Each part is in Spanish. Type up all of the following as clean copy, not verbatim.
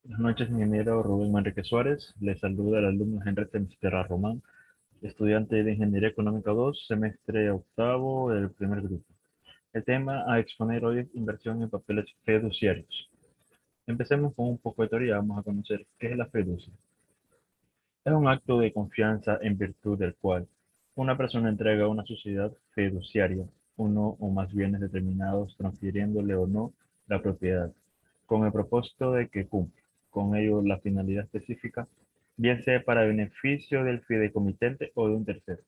Buenas noches, ingeniero Rubén Manrique Suárez. Le saluda el alumno Henry Temistera Román, estudiante de Ingeniería Económica 2, semestre octavo del primer grupo. El tema a exponer hoy es inversión en papeles fiduciarios. Empecemos con un poco de teoría. Vamos a conocer qué es la fiducia. Es un acto de confianza en virtud del cual una persona entrega a una sociedad fiduciaria uno o más bienes determinados, transfiriéndole o no la propiedad, con el propósito de que cumpla con ello la finalidad específica, bien sea para beneficio del fideicomitente o de un tercero.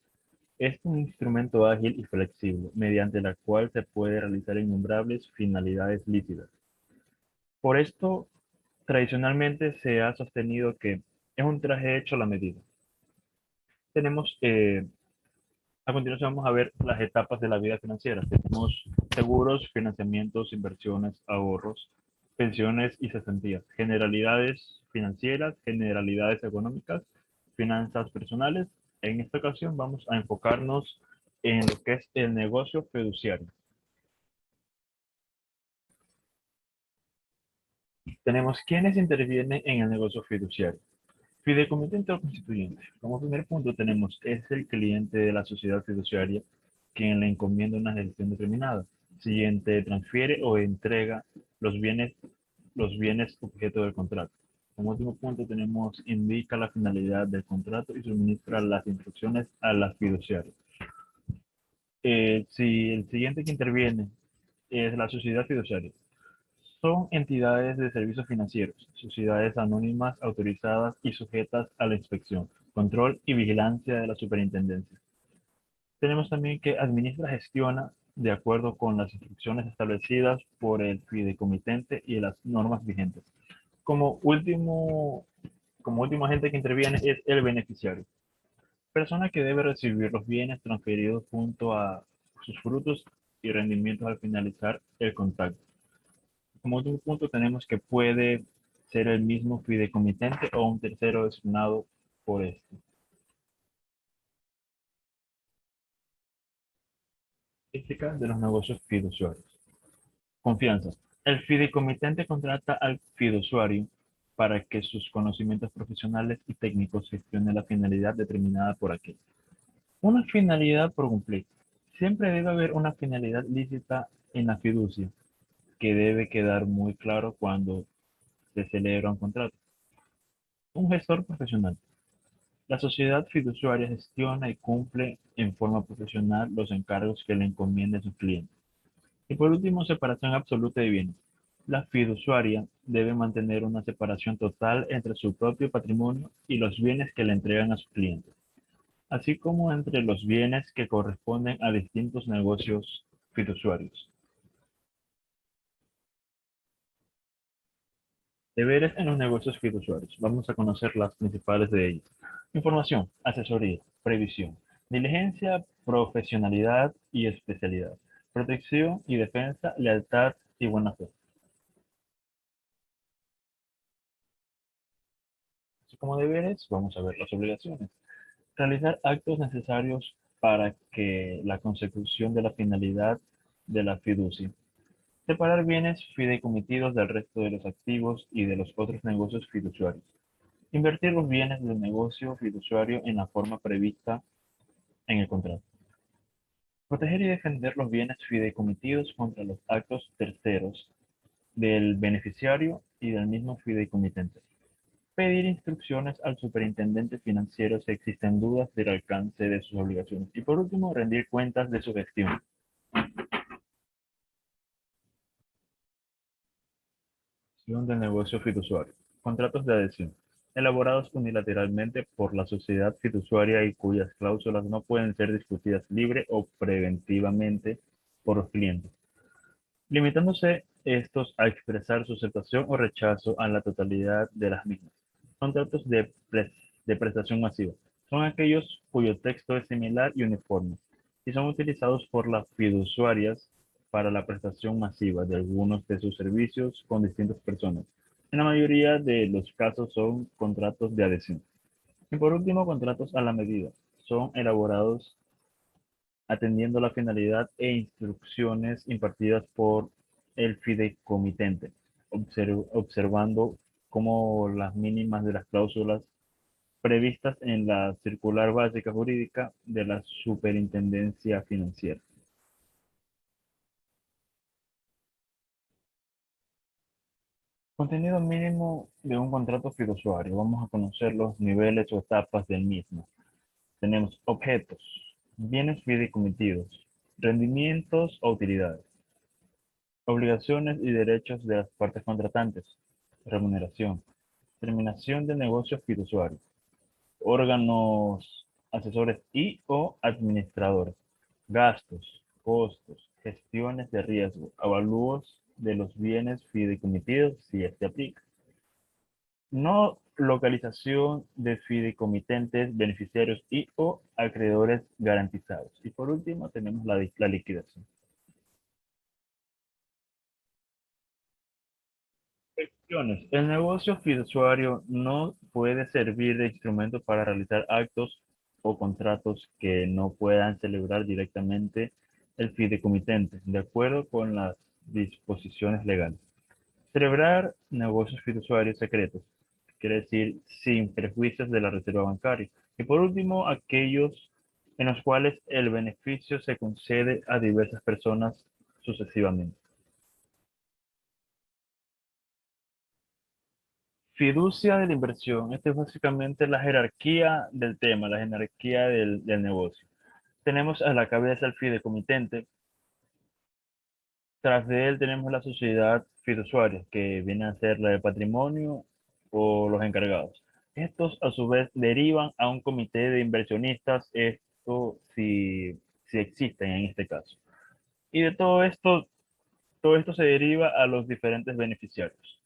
Es un instrumento ágil y flexible, mediante la cual se puede realizar innumerables finalidades lícitas. Por esto, tradicionalmente se ha sostenido que es un traje hecho a la medida. Tenemos, a continuación vamos a ver las etapas de la vida financiera. Tenemos seguros, financiamientos, inversiones, ahorros, pensiones y cesantías, generalidades financieras, generalidades económicas, finanzas personales. En esta ocasión vamos a enfocarnos en lo que es el negocio fiduciario. Tenemos quienes intervienen en el negocio fiduciario. Fideicomitente o constituyente. Como primer punto tenemos, es el cliente de la sociedad fiduciaria quien le encomienda una gestión determinada. Siguiente, transfiere o entrega los bienes objeto del contrato. Como último punto tenemos, indica la finalidad del contrato y suministra las instrucciones a la fiduciaria. Si el siguiente que interviene es la sociedad fiduciaria, son entidades de servicios financieros, sociedades anónimas autorizadas y sujetas a la inspección, control y vigilancia de la superintendencia. Tenemos también que administra, gestiona de acuerdo con las instrucciones establecidas por el fideicomitente y las normas vigentes. Como último, como último agente que interviene es el beneficiario, persona que debe recibir los bienes transferidos junto a sus frutos y rendimientos al finalizar el contrato. Como último punto tenemos que puede ser el mismo fideicomitente o un tercero designado por este. Ética de los negocios fiduciarios. Confianza. El fideicomitente contrata al fiduciario para que sus conocimientos profesionales y técnicos gestionen la finalidad determinada por aquel. Una finalidad por cumplir. Siempre debe haber una finalidad lícita en la fiducia, que debe quedar muy claro cuando se celebra un contrato. Un gestor profesional. La sociedad fiduciaria gestiona y cumple en forma profesional los encargos que le encomienden sus clientes. Y por último, separación absoluta de bienes. La fiduciaria debe mantener una separación total entre su propio patrimonio y los bienes que le entregan a sus clientes, así como entre los bienes que corresponden a distintos negocios fiduciarios. Deberes en los negocios fiduciarios. Vamos a conocer las principales de ellos. Información, asesoría, previsión, diligencia, profesionalidad y especialidad, protección y defensa, lealtad y buena fe. Así como deberes, vamos a ver las obligaciones. Realizar actos necesarios para que la consecución de la finalidad de la fiducia. Separar bienes fideicomitidos del resto de los activos y de los otros negocios fiduciarios. Invertir los bienes del negocio fiduciario en la forma prevista en el contrato. Proteger y defender los bienes fideicomitidos contra los actos terceros del beneficiario y del mismo fideicomitente. Pedir instrucciones al superintendente financiero si existen dudas del alcance de sus obligaciones. Y por último, rendir cuentas de su gestión. Gestión del negocio fiduciario. Contratos de adhesión. Elaborados unilateralmente por la sociedad fiduciaria y cuyas cláusulas no pueden ser discutidas libre o preventivamente por los clientes, limitándose estos a expresar su aceptación o rechazo a la totalidad de las mismas. Contratos de prestación masiva. Son aquellos cuyo texto es similar y uniforme y son utilizados por las fiduciarias para la prestación masiva de algunos de sus servicios con distintas personas. En la mayoría de los casos son contratos de adhesión. Y por último, contratos a la medida. Son elaborados atendiendo la finalidad e instrucciones impartidas por el fideicomitente, observando como las mínimas de las cláusulas previstas en la Circular Básica Jurídica de la Superintendencia Financiera. Contenido mínimo de un contrato fiduciario. Vamos a conocer los niveles o etapas del mismo. Tenemos objetos, bienes fideikomitidos, rendimientos o utilidades, obligaciones y derechos de las partes contratantes, remuneración, terminación de negocios fiduciarios, órganos asesores y o administradores, gastos, costos, gestiones de riesgo, avalúos de los bienes fideikomitidos si este aplica. No localización de fideicomitentes, beneficiarios y o acreedores garantizados. Y por último tenemos la liquidación. Secciones. El negocio fiduciario no puede servir de instrumento para realizar actos o contratos que no puedan celebrar directamente el fideicomitente, de acuerdo con las disposiciones legales. Celebrar negocios fiduciarios secretos, quiere decir sin perjuicios de la reserva bancaria. Y por último, aquellos en los cuales el beneficio se concede a diversas personas sucesivamente. Fiducia de la inversión. Esta es básicamente la jerarquía del tema, la jerarquía del negocio. Tenemos a la cabeza el fideicomitente. Tras de él tenemos la sociedad fiduciaria, que viene a ser la de patrimonio o los encargados. Estos a su vez derivan a un comité de inversionistas, esto si existen en este caso. Y de todo esto se deriva a los diferentes beneficiarios.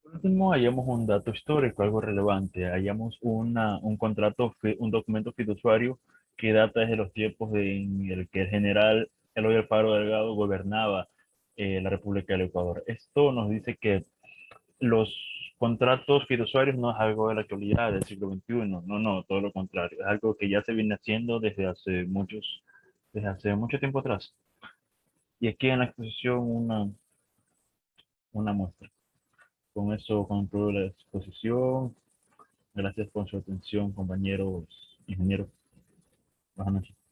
Por último, hallamos un dato histórico, algo relevante. Hallamos un contrato, un documento fiduciario que data desde los tiempos en el que el general Eloy Alfaro Delgado gobernaba la República del Ecuador. Esto nos dice que los contratos fiduciarios no es algo de la actualidad del siglo XXI, no, no, todo lo contrario. Es algo que ya se viene haciendo desde hace mucho tiempo atrás. Y aquí en la exposición una muestra. Con eso concluyo la exposición. Gracias por su atención, compañeros ingenieros. Buenas noches.